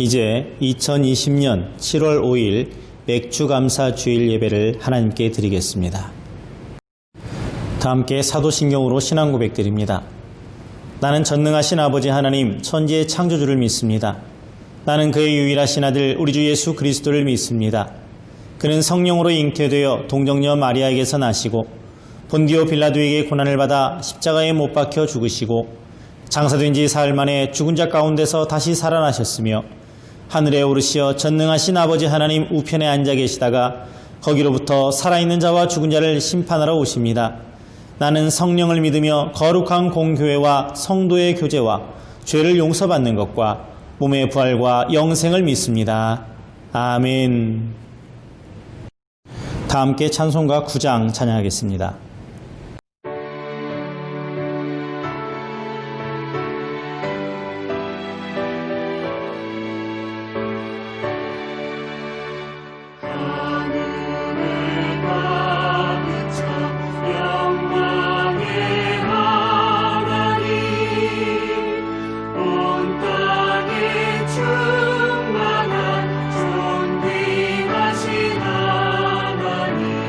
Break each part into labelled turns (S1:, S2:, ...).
S1: 이제 2020년 7월 5일 맥주감사 주일 예배를 하나님께 드리겠습니다. 다 함께 사도신경으로 신앙 고백드립니다. 나는 전능하신 아버지 하나님 천지의 창조주를 믿습니다. 나는 그의 유일하신 아들 우리 주 예수 그리스도를 믿습니다. 그는 성령으로 잉태되어 동정녀 마리아에게서 나시고 본디오 빌라도에게 고난을 받아 십자가에 못 박혀 죽으시고 장사된 지 사흘 만에 죽은 자 가운데서 다시 살아나셨으며 하늘에 오르시어 전능하신 아버지 하나님 우편에 앉아 계시다가 거기로부터 살아있는 자와 죽은 자를 심판하러 오십니다. 나는 성령을 믿으며 거룩한 공교회와 성도의 교제와 죄를 용서받는 것과 몸의 부활과 영생을 믿습니다. 아멘. 다 함께 찬송가 9장 찬양하겠습니다.
S2: 존귀하신 하나님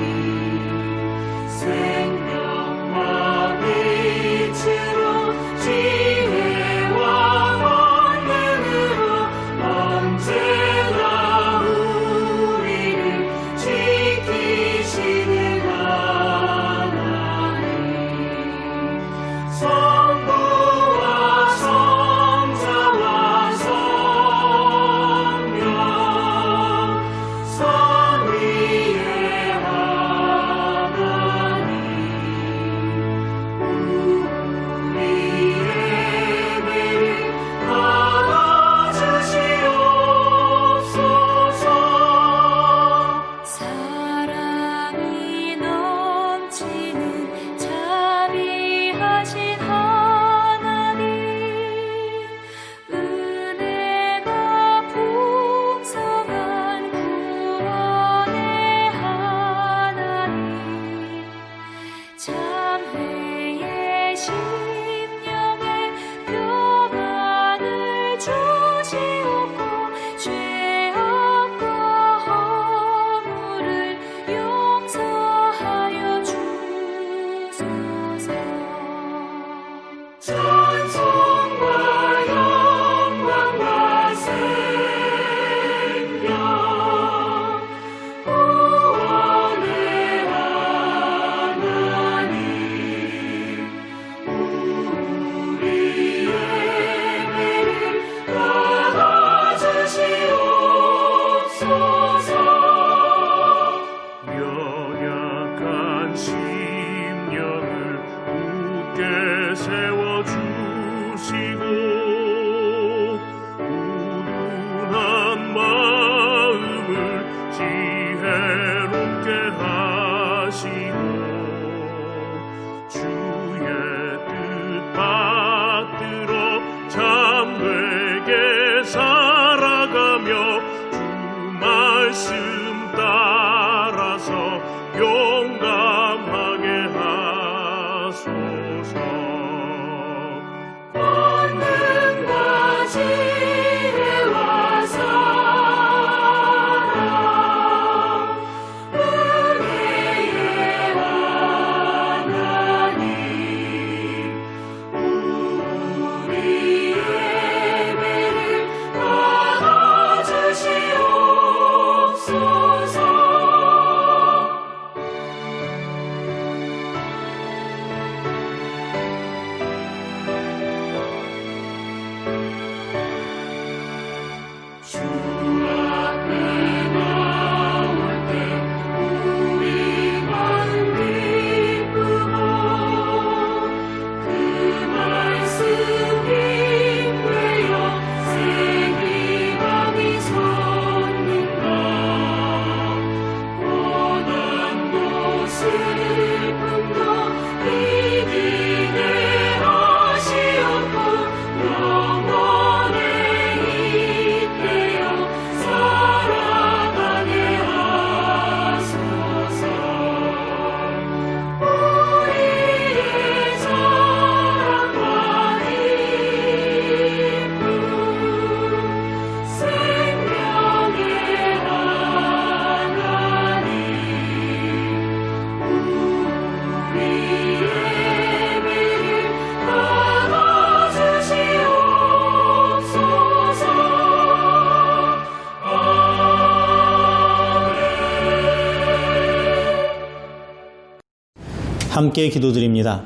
S1: 함께 기도드립니다.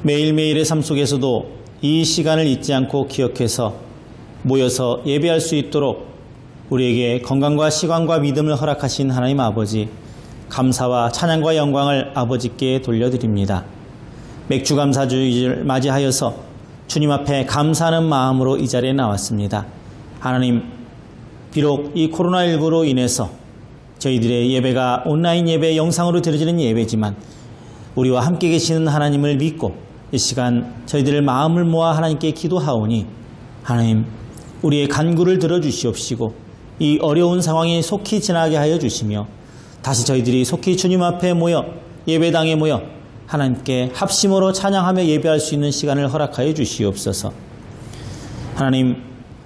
S1: 매일매일의 삶 속에서도 이 시간을 잊지 않고 기억해서 모여서 예배할 수 있도록 우리에게 건강과 시간과 믿음을 허락하신 하나님 아버지, 감사와 찬양과 영광을 아버지께 돌려드립니다. 맥주감사주의를 맞이하여서 주님 앞에 감사하는 마음으로 이 자리에 나왔습니다. 하나님, 비록 이 코로나19로 인해서 저희들의 예배가 온라인 예배, 영상으로 드려지는 예배지만 우리와 함께 계시는 하나님을 믿고 이 시간 저희들의 마음을 모아 하나님께 기도하오니 하나님, 우리의 간구를 들어주시옵시고 이 어려운 상황이 속히 지나게 하여 주시며 다시 저희들이 속히 주님 앞에 모여 예배당에 모여 하나님께 합심으로 찬양하며 예배할 수 있는 시간을 허락하여 주시옵소서. 하나님,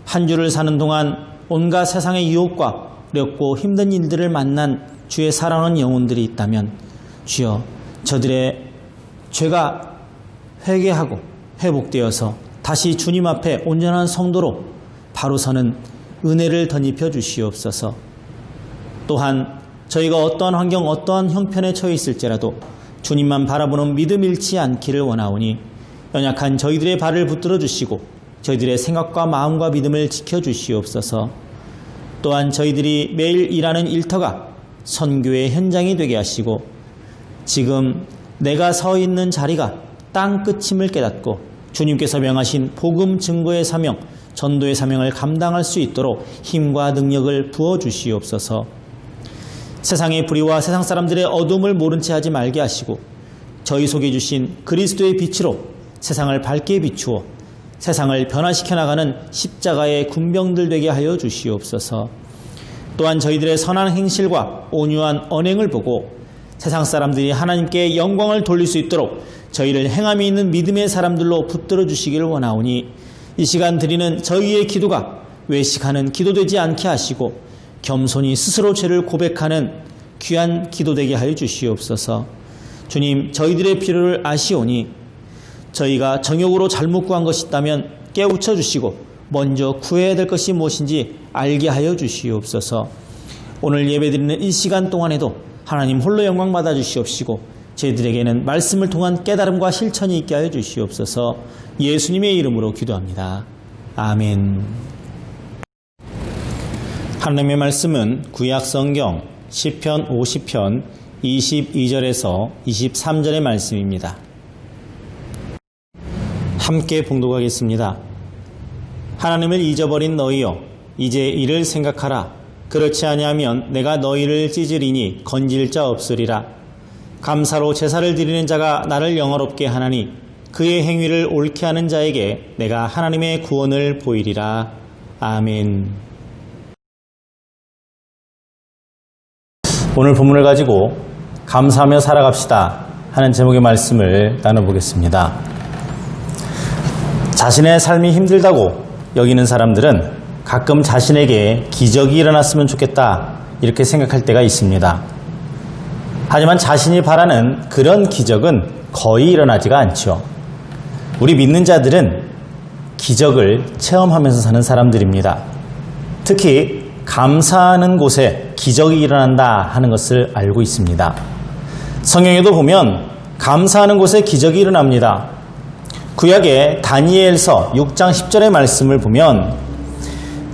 S1: 한 주를 사는 동안 온갖 세상의 유혹과 어렵고 힘든 일들을 만난 주의 사랑하는 영혼들이 있다면 주여, 저들의 죄가 회개하고 회복되어서 다시 주님 앞에 온전한 성도로 바로 서는 은혜를 덧입혀 주시옵소서. 또한 저희가 어떠한 환경, 어떠한 형편에 처해 있을지라도 주님만 바라보는 믿음 잃지 않기를 원하오니 연약한 저희들의 발을 붙들어 주시고 저희들의 생각과 마음과 믿음을 지켜주시옵소서. 또한 저희들이 매일 일하는 일터가 선교의 현장이 되게 하시고 지금 내가 서 있는 자리가 땅 끝임을 깨닫고 주님께서 명하신 복음 증거의 사명, 전도의 사명을 감당할 수 있도록 힘과 능력을 부어주시옵소서. 세상의 불의와 세상 사람들의 어둠을 모른 채 하지 말게 하시고 저희 속에 주신 그리스도의 빛으로 세상을 밝게 비추어 세상을 변화시켜 나가는 십자가의 군병들 되게 하여 주시옵소서. 또한 저희들의 선한 행실과 온유한 언행을 보고 세상 사람들이 하나님께 영광을 돌릴 수 있도록 저희를 행함이 있는 믿음의 사람들로 붙들어 주시기를 원하오니 이 시간 드리는 저희의 기도가 외식하는 기도되지 않게 하시고 겸손히 스스로 죄를 고백하는 귀한 기도되게 하여 주시옵소서. 주님, 저희들의 필요를 아시오니 저희가 정욕으로 잘못 구한 것이 있다면 깨우쳐 주시고 먼저 구해야 될 것이 무엇인지 알게 하여 주시옵소서. 오늘 예배드리는 이 시간 동안에도 하나님 홀로 영광 받아 주시옵시고 저희들에게는 말씀을 통한 깨달음과 실천이 있게 하여 주시옵소서. 예수님의 이름으로 기도합니다. 아멘. 하나님의 말씀은 구약성경 시편 50편 22절에서 23절의 말씀입니다. 함께 봉독하겠습니다. 하나님을 잊어버린 너희여, 이제 이를 생각하라. 그렇지 아니하면 내가 너희를 찢으리니 건질 자 없으리라. 감사로 제사를 드리는 자가 나를 영화롭게 하나니 그의 행위를 옳게 하는 자에게 내가 하나님의 구원을 보이리라. 아멘. 오늘 본문을 가지고 감사하며 살아갑시다 하는 제목의 말씀을 나눠보겠습니다. 자신의 삶이 힘들다고 여기는 사람들은 가끔 자신에게 기적이 일어났으면 좋겠다 이렇게 생각할 때가 있습니다. 하지만 자신이 바라는 그런 기적은 거의 일어나지가 않죠. 우리 믿는 자들은 기적을 체험하면서 사는 사람들입니다. 특히 감사하는 곳에 기적이 일어난다 하는 것을 알고 있습니다. 성경에도 보면 감사하는 곳에 기적이 일어납니다. 구약의 다니엘서 6장 10절의 말씀을 보면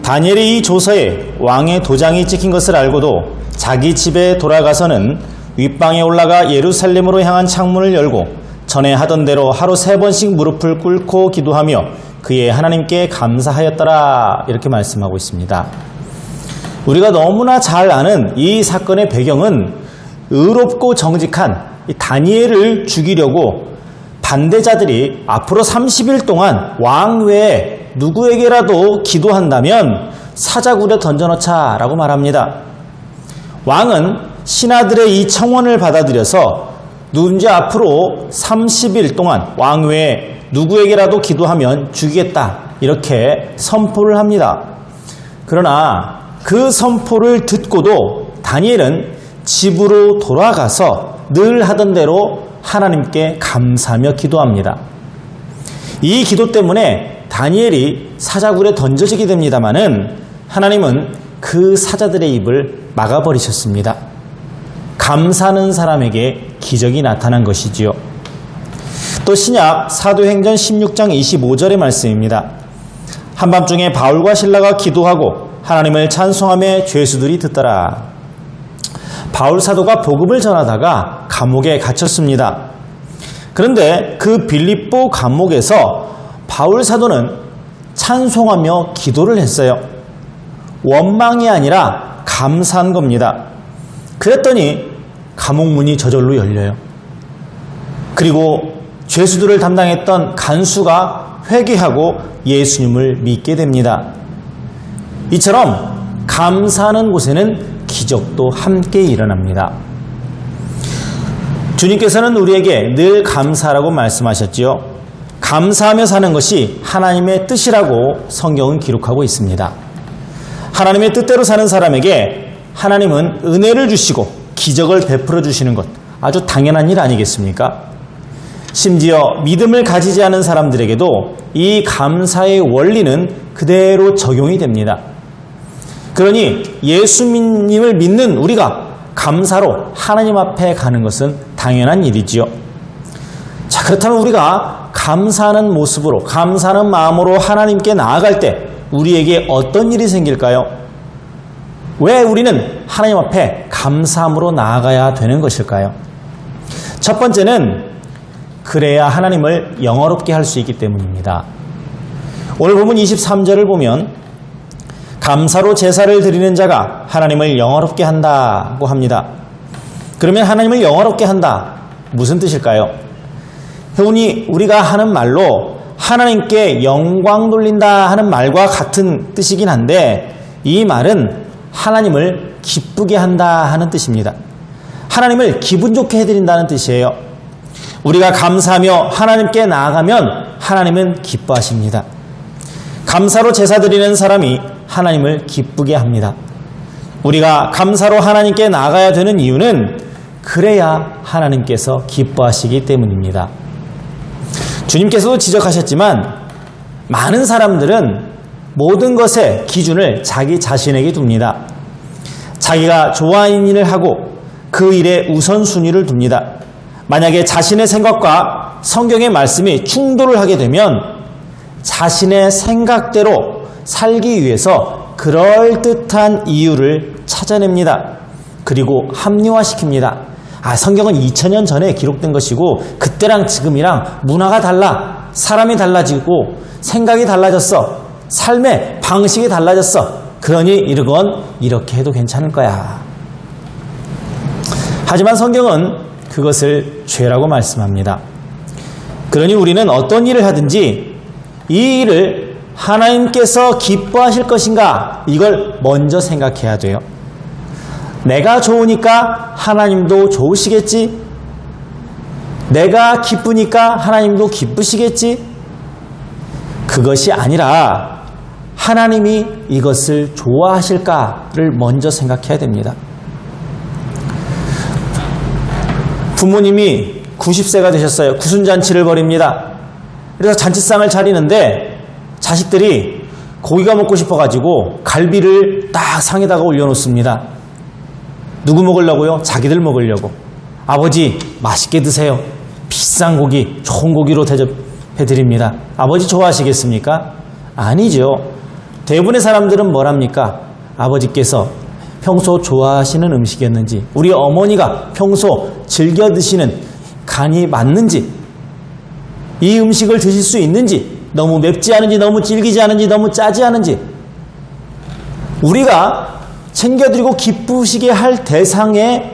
S1: 다니엘이 이 조서에 왕의 도장이 찍힌 것을 알고도 자기 집에 돌아가서는 윗방에 올라가 예루살렘으로 향한 창문을 열고 전에 하던 대로 하루 3번씩 무릎을 꿇고 기도하며 그의 하나님께 감사하였더라 이렇게 말씀하고 있습니다. 우리가 너무나 잘 아는 이 사건의 배경은 의롭고 정직한 이 다니엘을 죽이려고 반대자들이 앞으로 30일 동안 왕 외에 누구에게라도 기도한다면 사자굴에 던져넣자라고 말합니다. 왕은 신하들의 이 청원을 받아들여서 누군지 앞으로 30일 동안 왕 외에 누구에게라도 기도하면 죽이겠다 이렇게 선포를 합니다. 그러나 그 선포를 듣고도 다니엘은 집으로 돌아가서 늘 하던 대로 하나님께 감사하며 기도합니다. 이 기도 때문에 다니엘이 사자굴에 던져지게 됩니다마는 하나님은 그 사자들의 입을 막아버리셨습니다. 감사하는 사람에게 기적이 나타난 것이지요. 또 신약 사도행전 16장 25절의 말씀입니다. 한밤중에 바울과 실라가 기도하고 하나님을 찬송하며 죄수들이 듣더라. 바울 사도가 복음을 전하다가 감옥에 갇혔습니다. 그런데 그 빌립보 감옥에서 바울 사도는 찬송하며 기도를 했어요. 원망이 아니라 감사한 겁니다. 그랬더니 감옥 문이 저절로 열려요. 그리고 죄수들을 담당했던 간수가 회개하고 예수님을 믿게 됩니다. 이처럼 감사하는 곳에는 기적도 함께 일어납니다. 주님께서는 우리에게 늘 감사라고 말씀하셨지요. 감사하며 사는 것이 하나님의 뜻이라고 성경은 기록하고 있습니다. 하나님의 뜻대로 사는 사람에게 하나님은 은혜를 주시고 기적을 베풀어 주시는 것, 아주 당연한 일 아니겠습니까? 심지어 믿음을 가지지 않은 사람들에게도 이 감사의 원리는 그대로 적용이 됩니다. 그러니 예수님을 믿는 우리가 감사로 하나님 앞에 가는 것은 당연한 일이지요. 자, 그렇다면 우리가 감사하는 모습으로, 감사하는 마음으로 하나님께 나아갈 때 우리에게 어떤 일이 생길까요? 왜 우리는 하나님 앞에 감사함으로 나아가야 되는 것일까요? 첫 번째는 그래야 하나님을 영화롭게 할 수 있기 때문입니다. 오늘 본문 23절을 보면 감사로 제사를 드리는 자가 하나님을 영화롭게 한다고 합니다. 그러면 하나님을 영화롭게 한다, 무슨 뜻일까요? 흔히 우리가 하는 말로 하나님께 영광 돌린다 하는 말과 같은 뜻이긴 한데 이 말은 하나님을 기쁘게 한다 하는 뜻입니다. 하나님을 기분 좋게 해드린다는 뜻이에요. 우리가 감사하며 하나님께 나아가면 하나님은 기뻐하십니다. 감사로 제사 드리는 사람이 하나님을 기쁘게 합니다. 우리가 감사로 하나님께 나아가야 되는 이유는 그래야 하나님께서 기뻐하시기 때문입니다. 주님께서도 지적하셨지만 많은 사람들은 모든 것의 기준을 자기 자신에게 둡니다. 자기가 좋아하는 일을 하고 그 일에 우선순위를 둡니다. 만약에 자신의 생각과 성경의 말씀이 충돌을 하게 되면 자신의 생각대로 살기 위해서 그럴듯한 이유를 찾아냅니다. 그리고 합리화시킵니다. 성경은 2000년 전에 기록된 것이고 그때랑 지금이랑 문화가 달라, 사람이 달라지고 생각이 달라졌어, 삶의 방식이 달라졌어, 그러니 이건 이렇게 해도 괜찮을 거야. 하지만 성경은 그것을 죄라고 말씀합니다. 그러니 우리는 어떤 일을 하든지 이 일을 하나님께서 기뻐하실 것인가, 이걸 먼저 생각해야 돼요. 내가 좋으니까 하나님도 좋으시겠지? 내가 기쁘니까 하나님도 기쁘시겠지? 그것이 아니라 하나님이 이것을 좋아하실까를 먼저 생각해야 됩니다. 부모님이 90세가 되셨어요. 구순잔치를 벌입니다. 그래서 잔치상을 차리는데 자식들이 고기가 먹고 싶어가지고 갈비를 딱 상에다가 올려놓습니다. 누구 먹으려고요? 자기들 먹으려고. 아버지 맛있게 드세요. 비싼 고기, 좋은 고기로 대접해드립니다. 아버지 좋아하시겠습니까? 아니죠. 대부분의 사람들은 뭘 합니까? 아버지께서 평소 좋아하시는 음식이었는지, 우리 어머니가 평소 즐겨 드시는 간이 맞는지, 이 음식을 드실 수 있는지, 너무 맵지 않은지, 너무 질기지 않은지, 너무 짜지 않은지, 우리가 챙겨드리고 기쁘시게 할 대상의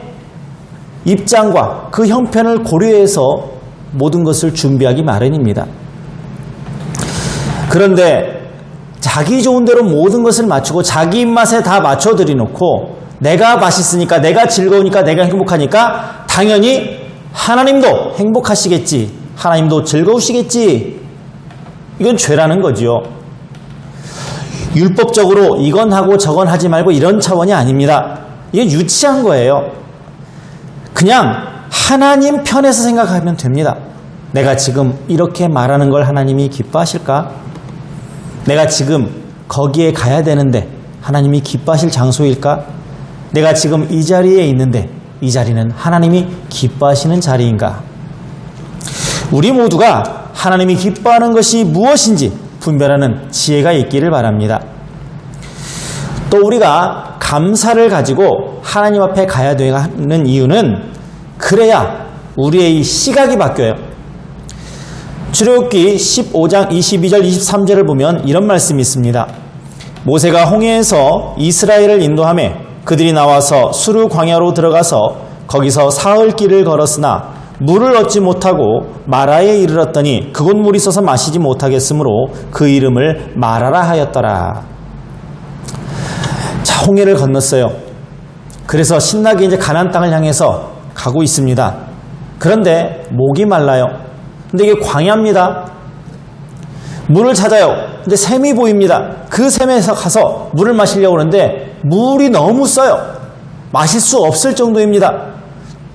S1: 입장과 그 형편을 고려해서 모든 것을 준비하기 마련입니다. 그런데 자기 좋은 대로 모든 것을 맞추고 자기 입맛에 다 맞춰드리 놓고 내가 맛있으니까, 내가 즐거우니까, 내가 행복하니까 당연히 하나님도 행복하시겠지, 하나님도 즐거우시겠지, 이건 죄라는 거지요. 율법적으로 이건 하고 저건 하지 말고 이런 차원이 아닙니다. 이게 유치한 거예요. 그냥 하나님 편에서 생각하면 됩니다. 내가 지금 이렇게 말하는 걸 하나님이 기뻐하실까? 내가 지금 거기에 가야 되는데 하나님이 기뻐하실 장소일까? 내가 지금 이 자리에 있는데 이 자리는 하나님이 기뻐하시는 자리인가? 우리 모두가 하나님이 기뻐하는 것이 무엇인지 분별하는 지혜가 있기를 바랍니다. 또 우리가 감사를 가지고 하나님 앞에 가야 되는 이유는 그래야 우리의 이 시각이 바뀌어요. 출애굽기 15장 22절 23절을 보면 이런 말씀이 있습니다. 모세가 홍해에서 이스라엘을 인도하며 그들이 나와서 수르 광야로 들어가서 거기서 사흘 길을 걸었으나 물을 얻지 못하고 마라에 이르렀더니 그곳 물이 있어서 마시지 못하겠으므로 그 이름을 마라라 하였더라. 자, 홍해를 건넜어요. 그래서 신나게 이제 가나안 땅을 향해서 가고 있습니다. 그런데 목이 말라요. 근데 이게 광야입니다. 물을 찾아요. 근데 샘이 보입니다. 그 샘에서 가서 물을 마시려고 하는데 물이 너무 써요. 마실 수 없을 정도입니다.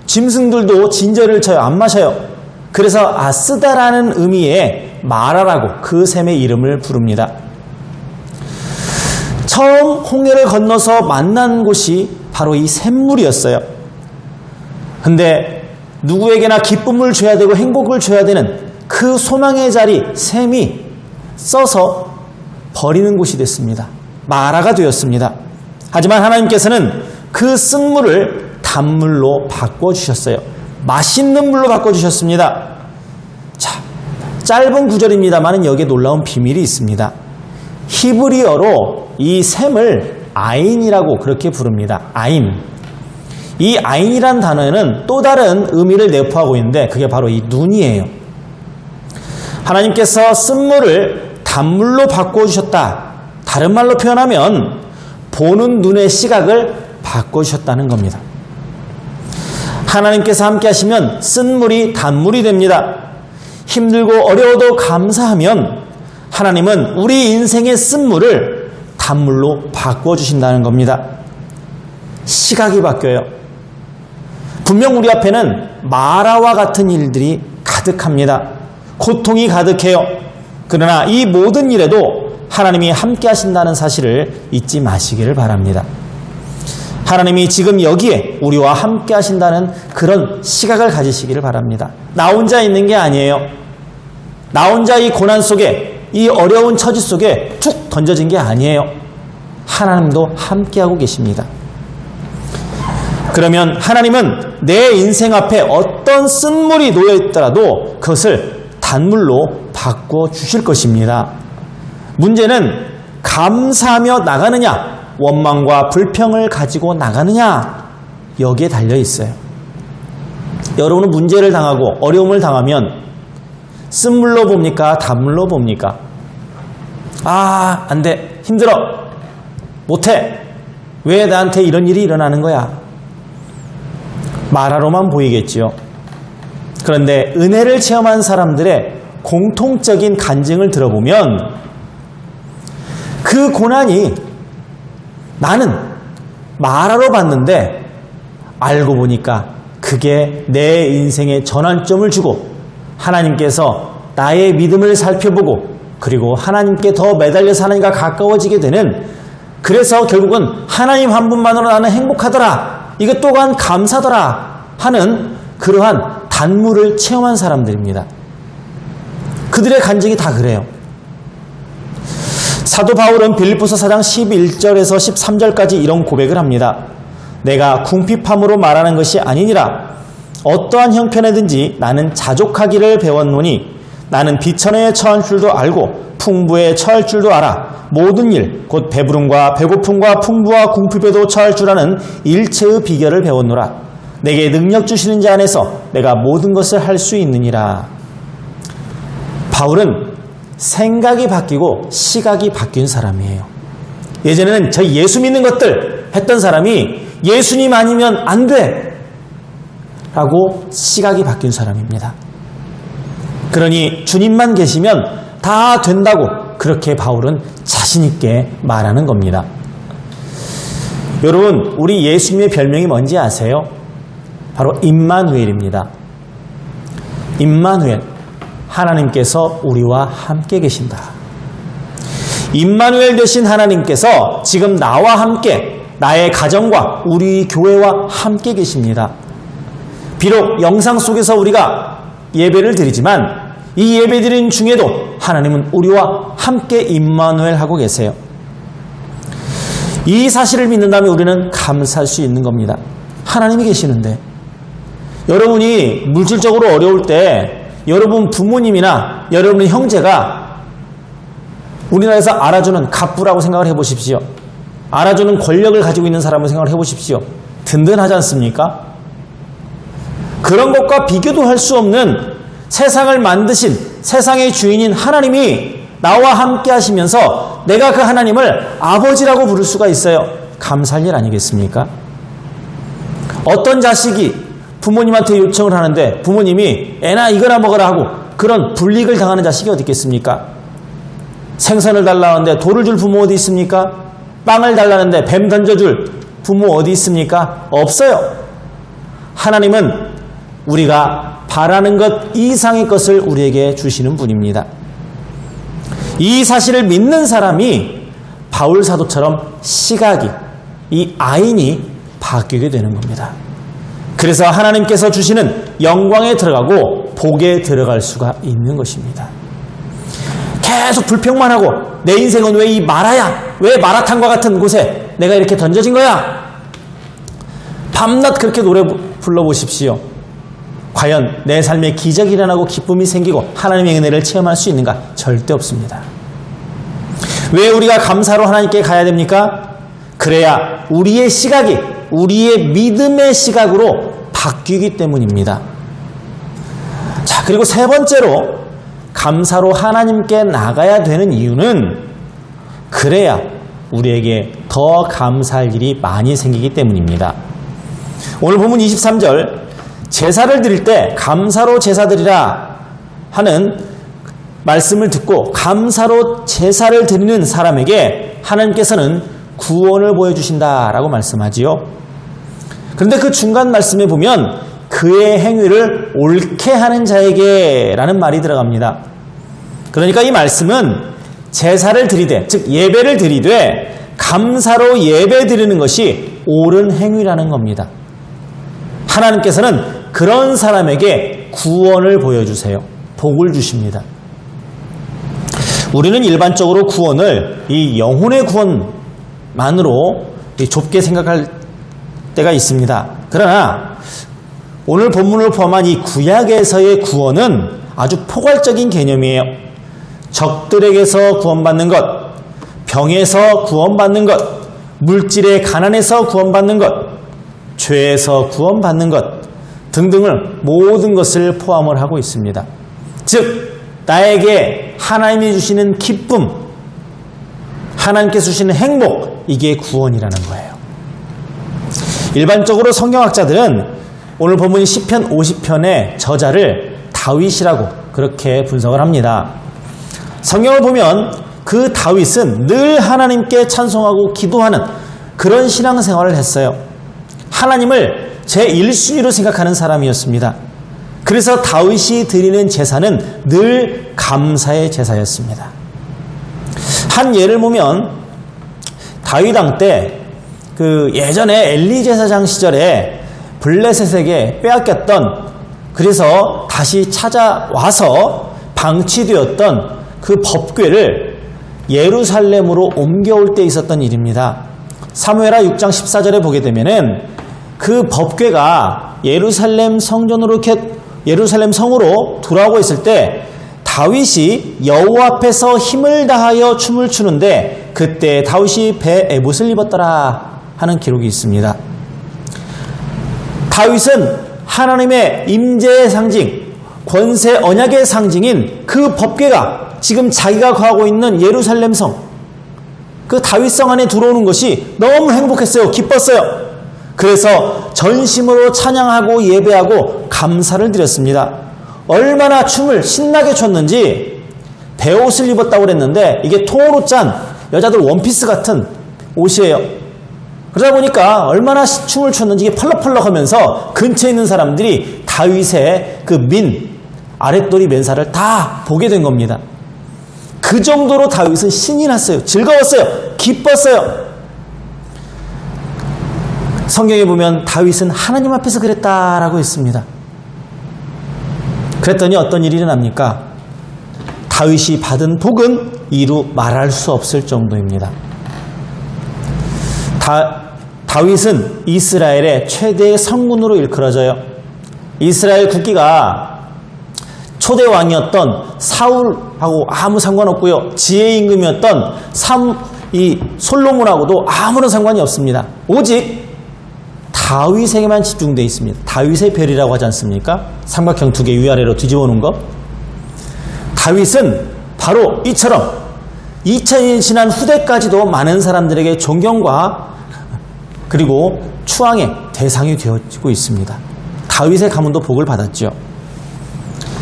S1: 짐승들도 진저리를 쳐요. 안 마셔요. 그래서 쓰다라는 의미의 마라라고 그 샘의 이름을 부릅니다. 처음 홍해를 건너서 만난 곳이 바로 이 샘물이었어요. 근데 누구에게나 기쁨을 줘야 되고 행복을 줘야 되는 그 소망의 자리 샘이 써서 버리는 곳이 됐습니다. 마라가 되었습니다. 하지만 하나님께서는 그 쓴물을 단물로 바꿔주셨어요. 맛있는 물로 바꿔주셨습니다. 자, 짧은 구절입니다만 여기에 놀라운 비밀이 있습니다. 히브리어로 이 샘을 아인이라고 그렇게 부릅니다. 아인. 이 아인이란 단어에는 또 다른 의미를 내포하고 있는데 그게 바로 이 눈이에요. 하나님께서 쓴물을 단물로 바꿔주셨다. 다른 말로 표현하면 보는 눈의 시각을 바꿔주셨다는 겁니다. 하나님께서 함께 하시면 쓴물이 단물이 됩니다. 힘들고 어려워도 감사하면 하나님은 우리 인생의 쓴물을 단물로 바꿔주신다는 겁니다. 시각이 바뀌어요. 분명 우리 앞에는 마라와 같은 일들이 가득합니다. 고통이 가득해요. 그러나 이 모든 일에도 하나님이 함께 하신다는 사실을 잊지 마시기를 바랍니다. 하나님이 지금 여기에 우리와 함께 하신다는 그런 시각을 가지시기를 바랍니다. 나 혼자 있는 게 아니에요. 나 혼자 이 고난 속에, 이 어려운 처지 속에 툭 던져진 게 아니에요. 하나님도 함께하고 계십니다. 그러면 하나님은 내 인생 앞에 어떤 쓴물이 놓여있더라도 그것을 단물로 바꿔주실 것입니다. 문제는 감사하며 나가느냐, 원망과 불평을 가지고 나가느냐, 여기에 달려 있어요. 여러분은 문제를 당하고 어려움을 당하면 쓴물로 봅니까? 단물로 봅니까? 안 돼. 힘들어. 못해. 왜 나한테 이런 일이 일어나는 거야? 마라로만 보이겠지요. 그런데 은혜를 체험한 사람들의 공통적인 간증을 들어보면 그 고난이 나는 마라로 봤는데 알고 보니까 그게 내 인생의 전환점을 주고 하나님께서 나의 믿음을 살펴보고 그리고 하나님께 더 매달려서 하나님과 가까워지게 되는, 그래서 결국은 하나님 한 분만으로 나는 행복하더라, 이것 또한 감사더라 하는 그러한 단물을 체험한 사람들입니다. 그들의 간증이 다 그래요. 사도 바울은 빌립보서 4장 11절에서 13절까지 이런 고백을 합니다. 내가 궁핍함으로 말하는 것이 아니니라. 어떠한 형편에든지 나는 자족하기를 배웠노니 나는 비천에 처한 줄도 알고 풍부에 처할 줄도 알아. 모든 일, 곧 배부름과 배고픔과 풍부와 궁핍에도 처할 줄 아는 일체의 비결을 배웠노라. 내게 능력 주시는 자 안에서 내가 모든 것을 할 수 있느니라. 바울은 생각이 바뀌고 시각이 바뀐 사람이에요. 예전에는 저 예수 믿는 것들 했던 사람이 예수님 아니면 안 돼 라고 시각이 바뀐 사람입니다. 그러니 주님만 계시면 다 된다고 그렇게 바울은 자신 있게 말하는 겁니다. 여러분, 우리 예수님의 별명이 뭔지 아세요? 바로 임마누엘입니다. 임마누엘, 하나님께서 우리와 함께 계신다. 임마누엘 되신 하나님께서 지금 나와 함께 나의 가정과 우리 교회와 함께 계십니다. 비록 영상 속에서 우리가 예배를 드리지만 이 예배드린 중에도 하나님은 우리와 함께 임마누엘 하고 계세요. 이 사실을 믿는다면 우리는 감사할 수 있는 겁니다. 하나님이 계시는데 여러분이 물질적으로 어려울 때 여러분 부모님이나 여러분의 형제가 우리나라에서 알아주는 갑부라고 생각을 해보십시오. 알아주는 권력을 가지고 있는 사람을 생각을 해보십시오. 든든하지 않습니까? 그런 것과 비교도 할 수 없는 세상을 만드신 세상의 주인인 하나님이 나와 함께 하시면서 내가 그 하나님을 아버지라고 부를 수가 있어요. 감사할 일 아니겠습니까? 어떤 자식이 부모님한테 요청을 하는데 부모님이 애나 이거나 먹으라 하고 그런 불이익을 당하는 자식이 어디 있겠습니까? 생선을 달라는데 돌을 줄 부모 어디 있습니까? 빵을 달라는데 뱀 던져줄 부모 어디 있습니까? 없어요. 하나님은 우리가 바라는 것 이상의 것을 우리에게 주시는 분입니다. 이 사실을 믿는 사람이 바울 사도처럼 시각이, 이 아인이 바뀌게 되는 겁니다. 그래서 하나님께서 주시는 영광에 들어가고 복에 들어갈 수가 있는 것입니다. 계속 불평만 하고 내 인생은 왜 이 마라야? 왜 마라탕과 같은 곳에 내가 이렇게 던져진 거야? 밤낮 그렇게 노래 불러보십시오. 과연 내 삶에 기적이 일어나고 기쁨이 생기고 하나님의 은혜를 체험할 수 있는가? 절대 없습니다. 왜 우리가 감사로 하나님께 가야 됩니까? 그래야 우리의 시각이 우리의 믿음의 시각으로 바뀌기 때문입니다. 자, 그리고 세 번째로 감사로 하나님께 나가야 되는 이유는 그래야 우리에게 더 감사할 일이 많이 생기기 때문입니다. 오늘 본문 23절 제사를 드릴 때 감사로 제사드리라 하는 말씀을 듣고 감사로 제사를 드리는 사람에게 하나님께서는 구원을 보여주신다라고 말씀하지요. 그런데 그 중간 말씀에 보면 그의 행위를 옳게 하는 자에게 라는 말이 들어갑니다. 그러니까 이 말씀은 제사를 드리되, 즉 예배를 드리되 감사로 예배 드리는 것이 옳은 행위라는 겁니다. 하나님께서는 그런 사람에게 구원을 보여주세요. 복을 주십니다. 우리는 일반적으로 구원을 이 영혼의 구원만으로 좁게 생각할 때가 있습니다. 그러나 오늘 본문을 포함한 이 구약에서의 구원은 아주 포괄적인 개념이에요. 적들에게서 구원받는 것, 병에서 구원받는 것, 물질의 가난에서 구원받는 것, 죄에서 구원받는 것 등등을 모든 것을 포함을 하고 있습니다. 즉 나에게 하나님이 주시는 기쁨, 하나님께서 주시는 행복, 이게 구원이라는 거예요. 일반적으로 성경학자들은 오늘 본문이 시편 50편의 저자를 다윗이라고 그렇게 분석을 합니다. 성경을 보면 그 다윗은 늘 하나님께 찬송하고 기도하는 그런 신앙생활을 했어요. 하나님을 제1순위로 생각하는 사람이었습니다. 그래서 다윗이 드리는 제사는 늘 감사의 제사였습니다. 한 예를 보면 다윗 왕 때 그 예전에 엘리 제사장 시절에 블레셋에게 빼앗겼던, 그래서 다시 찾아와서 방치되었던 그 법궤를 예루살렘으로 옮겨올 때 있었던 일입니다. 사무엘하 6장 14절에 보게 되면은 그 법궤가 예루살렘 성전으로 이렇게 예루살렘 성으로 돌아오고 있을 때 다윗이 여호와 앞에서 힘을 다하여 춤을 추는데 그때 다윗이 배에 에봇을 입었더라 하는 기록이 있습니다. 다윗은 하나님의 임재의 상징, 권세 언약의 상징인 그 법궤가 지금 자기가 거하고 있는 예루살렘 성, 그 다윗성 안에 들어오는 것이 너무 행복했어요. 기뻤어요. 그래서 전심으로 찬양하고 예배하고 감사를 드렸습니다. 얼마나 춤을 신나게 췄는지 베옷을 입었다고 그랬는데 이게 통으로 짠 여자들 원피스 같은 옷이에요. 그러다 보니까 얼마나 춤을 췄는지 이게 펄럭펄럭 하면서 근처에 있는 사람들이 다윗의 그 아랫도리 맨살을 다 보게 된 겁니다. 그 정도로 다윗은 신이 났어요. 즐거웠어요. 기뻤어요. 성경에 보면 다윗은 하나님 앞에서 그랬다라고 했습니다. 그랬더니 어떤 일이 일어납니까? 다윗이 받은 복은 이루 말할 수 없을 정도입니다. 다윗은 이스라엘의 최대의 성군으로 일컬어져요. 이스라엘 국기가 초대 왕이었던 사울하고 아무 상관없고요. 지혜 임금이었던 이 솔로몬하고도 아무런 상관이 없습니다. 오직 다윗에게만 집중되어 있습니다. 다윗의 별이라고 하지 않습니까? 삼각형 2개 위아래로 뒤집어 놓은 것. 다윗은 바로 이처럼 2000년 지난 후대까지도 많은 사람들에게 존경과 그리고 추앙의 대상이 되어지고 있습니다. 다윗의 가문도 복을 받았죠.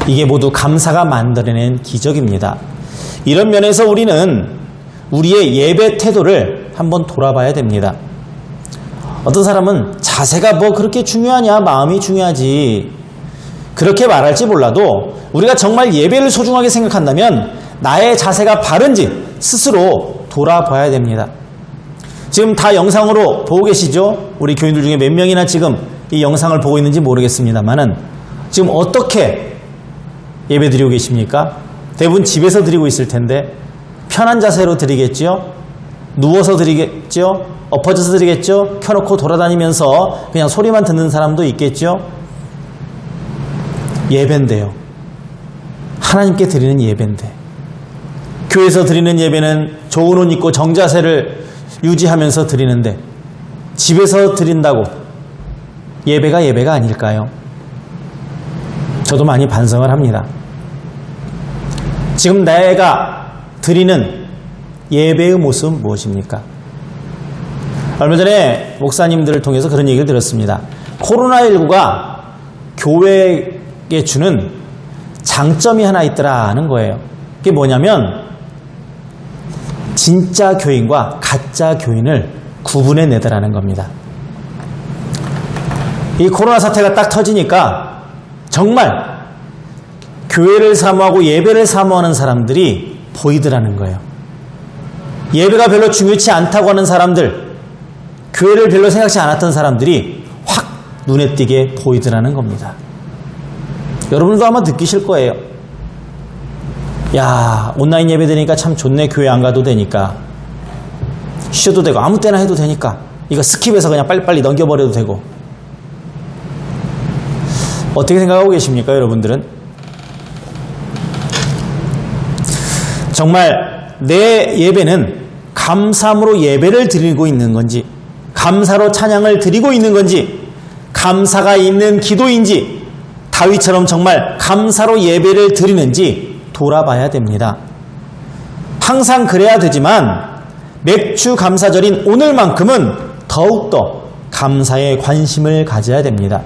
S1: 이게 모두 감사가 만들어낸 기적입니다. 이런 면에서 우리는 우리의 예배 태도를 한번 돌아봐야 됩니다. 어떤 사람은 자세가 뭐 그렇게 중요하냐, 마음이 중요하지, 그렇게 말할지 몰라도 우리가 정말 예배를 소중하게 생각한다면 나의 자세가 바른지 스스로 돌아봐야 됩니다. 지금 다 영상으로 보고 계시죠? 우리 교인들 중에 몇 명이나 지금 이 영상을 보고 있는지 모르겠습니다만은 지금 어떻게 예배 드리고 계십니까? 대부분 집에서 드리고 있을 텐데 편한 자세로 드리겠죠? 누워서 드리겠죠? 엎어져서 드리겠죠? 켜놓고 돌아다니면서 그냥 소리만 듣는 사람도 있겠죠? 예배인데요. 하나님께 드리는 예배인데, 교회에서 드리는 예배는 좋은 옷 입고 정자세를 유지하면서 드리는데 집에서 드린다고 예배가 아닐까요? 저도 많이 반성을 합니다. 지금 내가 드리는 예배의 모습은 무엇입니까? 얼마 전에 목사님들을 통해서 그런 얘기를 들었습니다. 코로나19가 교회에 주는 장점이 하나 있더라는 거예요. 그게 뭐냐면 진짜 교인과 가짜 교인을 구분해 내더라는 겁니다. 이 코로나 사태가 딱 터지니까 정말 교회를 사모하고 예배를 사모하는 사람들이 보이더라는 거예요. 예배가 별로 중요치 않다고 하는 사람들, 교회를 별로 생각지 않았던 사람들이 확 눈에 띄게 보이더라는 겁니다. 여러분도 아마 느끼실 거예요. 야, 온라인 예배 되니까 참 좋네. 교회 안 가도 되니까, 쉬어도 되고 아무 때나 해도 되니까, 이거 스킵해서 그냥 빨리빨리 넘겨버려도 되고. 어떻게 생각하고 계십니까, 여러분들은? 정말 내 예배는 감사함으로 예배를 드리고 있는 건지, 감사로 찬양을 드리고 있는 건지, 감사가 있는 기도인지, 다윗처럼 정말 감사로 예배를 드리는지 돌아봐야 됩니다. 항상 그래야 되지만 맥주 감사절인 오늘만큼은 더욱더 감사에 관심을 가져야 됩니다.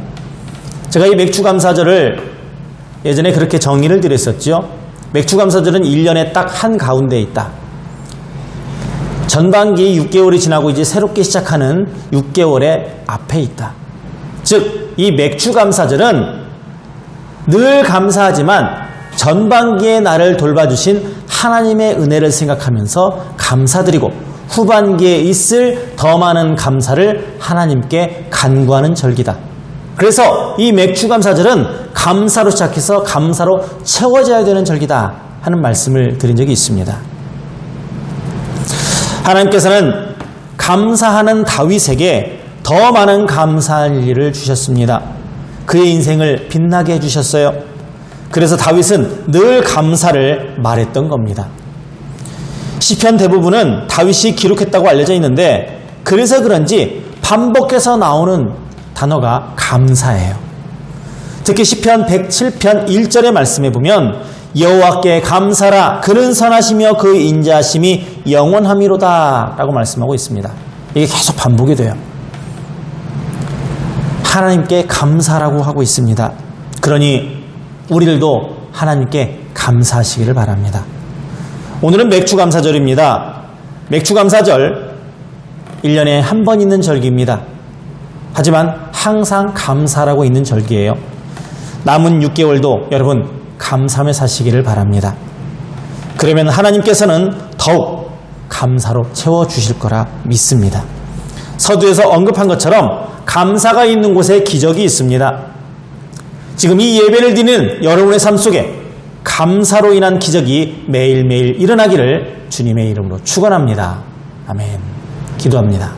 S1: 제가 이 맥주 감사절을 예전에 그렇게 정의를 드렸었죠. 맥주 감사절은 1년에 딱 한가운데 있다. 전반기 6개월이 지나고 이제 새롭게 시작하는 6개월의 앞에 있다. 즉, 이 맥주 감사절은 늘 감사하지만 전반기에 나를 돌봐주신 하나님의 은혜를 생각하면서 감사드리고 후반기에 있을 더 많은 감사를 하나님께 간구하는 절기다. 그래서 이 맥주 감사절은 감사로 시작해서 감사로 채워져야 되는 절기다 하는 말씀을 드린 적이 있습니다. 하나님께서는 감사하는 다윗에게 더 많은 감사할 일을 주셨습니다. 그의 인생을 빛나게 해주셨어요. 그래서 다윗은 늘 감사를 말했던 겁니다. 시편 대부분은 다윗이 기록했다고 알려져 있는데, 그래서 그런지 반복해서 나오는 단어가 감사예요. 특히 시편 107편 1절의 말씀에 보면 여호와께 감사라, 그는 선하시며 그 인자하심이 영원함이로다 라고 말씀하고 있습니다. 이게 계속 반복이 돼요. 하나님께 감사라고 하고 있습니다. 그러니 우리들도 하나님께 감사하시기를 바랍니다. 오늘은 맥주감사절입니다. 맥주감사절 1년에 한 번 있는 절기입니다. 하지만 항상 감사라고 있는 절기예요. 남은 6개월도 여러분 감사하며 사시기를 바랍니다. 그러면 하나님께서는 더욱 감사로 채워주실 거라 믿습니다. 서두에서 언급한 것처럼 감사가 있는 곳에 기적이 있습니다. 지금 이 예배를 드리는 여러분의 삶 속에 감사로 인한 기적이 매일매일 일어나기를 주님의 이름으로 축원합니다. 아멘. 기도합니다.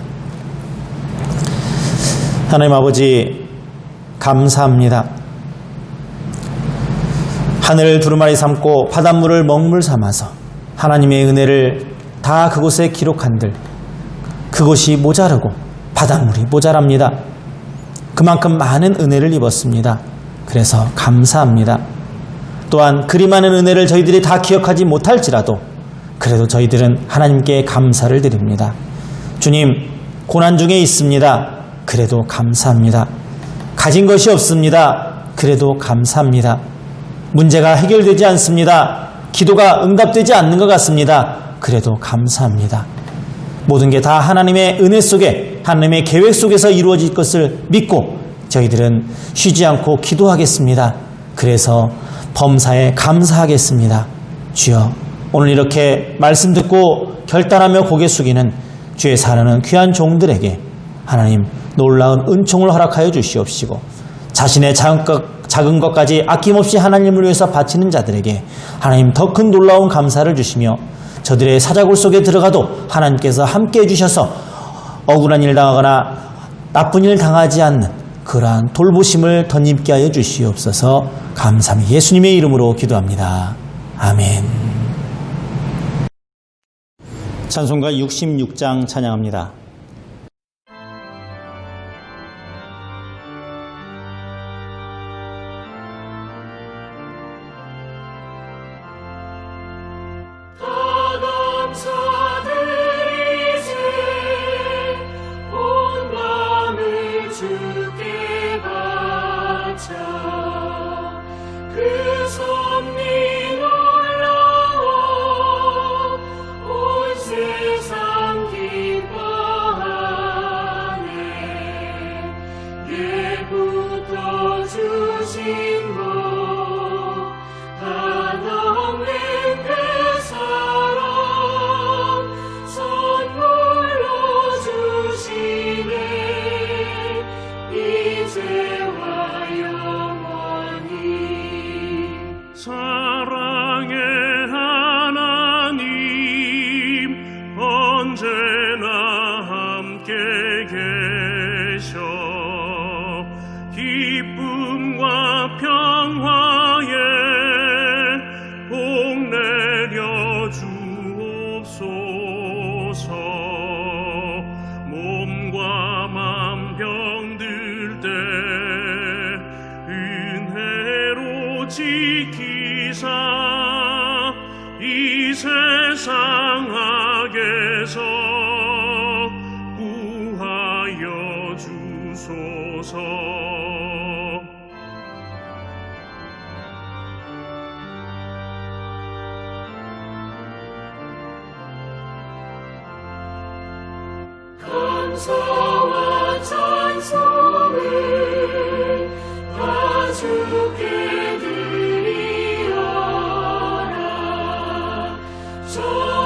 S1: 하나님 아버지, 감사합니다. 하늘을 두루마리 삼고 바닷물을 먹물 삼아서 하나님의 은혜를 다 그곳에 기록한들 그곳이 모자르고 바닷물이 모자랍니다. 그만큼 많은 은혜를 입었습니다. 그래서 감사합니다. 또한 그리 많은 은혜를 저희들이 다 기억하지 못할지라도 그래도 저희들은 하나님께 감사를 드립니다. 주님, 고난 중에 있습니다. 그래도 감사합니다. 가진 것이 없습니다. 그래도 감사합니다. 문제가 해결되지 않습니다. 기도가 응답되지 않는 것 같습니다. 그래도 감사합니다. 모든 게 다 하나님의 은혜 속에 하나님의 계획 속에서 이루어질 것을 믿고 저희들은 쉬지 않고 기도하겠습니다. 그래서 범사에 감사하겠습니다. 주여, 오늘 이렇게 말씀 듣고 결단하며 고개 숙이는 주의 사랑하는 귀한 종들에게 하나님 놀라운 은총을 허락하여 주시옵시고 자신의 작은 것까지 아낌없이 하나님을 위해서 바치는 자들에게 하나님 더 큰 놀라운 감사를 주시며 저들의 사자굴 속에 들어가도 하나님께서 함께해 주셔서 억울한 일 당하거나 나쁜 일 당하지 않는 그러한 돌보심을 덧입게 하여 주시옵소서. 감사합니다. 예수님의 이름으로 기도합니다. 아멘. 찬송가 66장 찬양합니다.
S2: 사랑의 하나님 언제나 함께 계셔 기쁨과 평화에 복 내려 주옵소서. 몸과 맘 병들 때 은혜로 지키사 이 세상 악에서 구하여 주소서.
S3: 감사와 찬송을 다 주께 드리어라. 저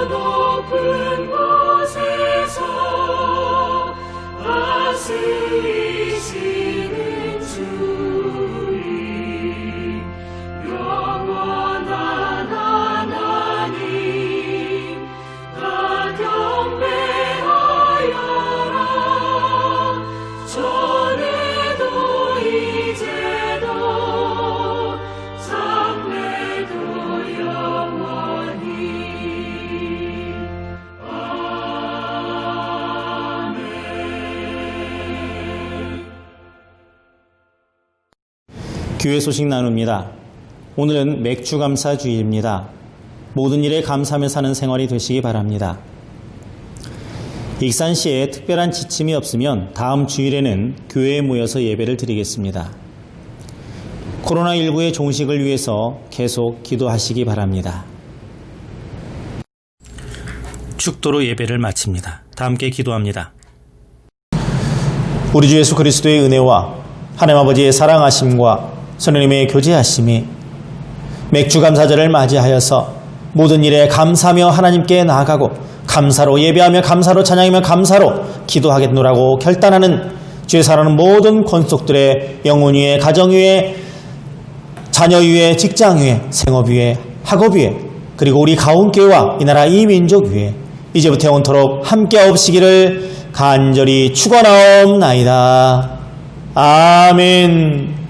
S3: 높은 곳에서 다스리시는 주님, 영원한 하나님, 다 경배하여라. 전에도 이제도 장래도 영원히. 아멘.
S1: 교회 소식 나눕니다. 오늘은 맥주감사 주일입니다. 모든 일에 감사하며 사는 생활이 되시기 바랍니다. 익산시에 특별한 지침이 없으면 다음 주일에는 교회에 모여서 예배를 드리겠습니다. 코로나19의 종식을 위해서 계속 기도하시기 바랍니다. 축도로 예배를 마칩니다. 다 함께 기도합니다. 우리 주 예수 그리스도의 은혜와 하나님 아버지의 사랑하심과 성령님의 교제하심이 맥주감사절을 맞이하여서 모든 일에 감사하며 하나님께 나아가고 감사로 예배하며 감사로 찬양하며 감사로 기도하겠노라고 결단하는 주의 사랑하는 모든 권속들의 영혼 위에, 가정 위에, 자녀 위에, 직장 위에, 생업 위에, 학업 위에, 그리고 우리 가운교회와 이 나라 이 민족 위에 이제부터 영원토록 함께 없으기를 간절히 축원하옵나이다. 아멘.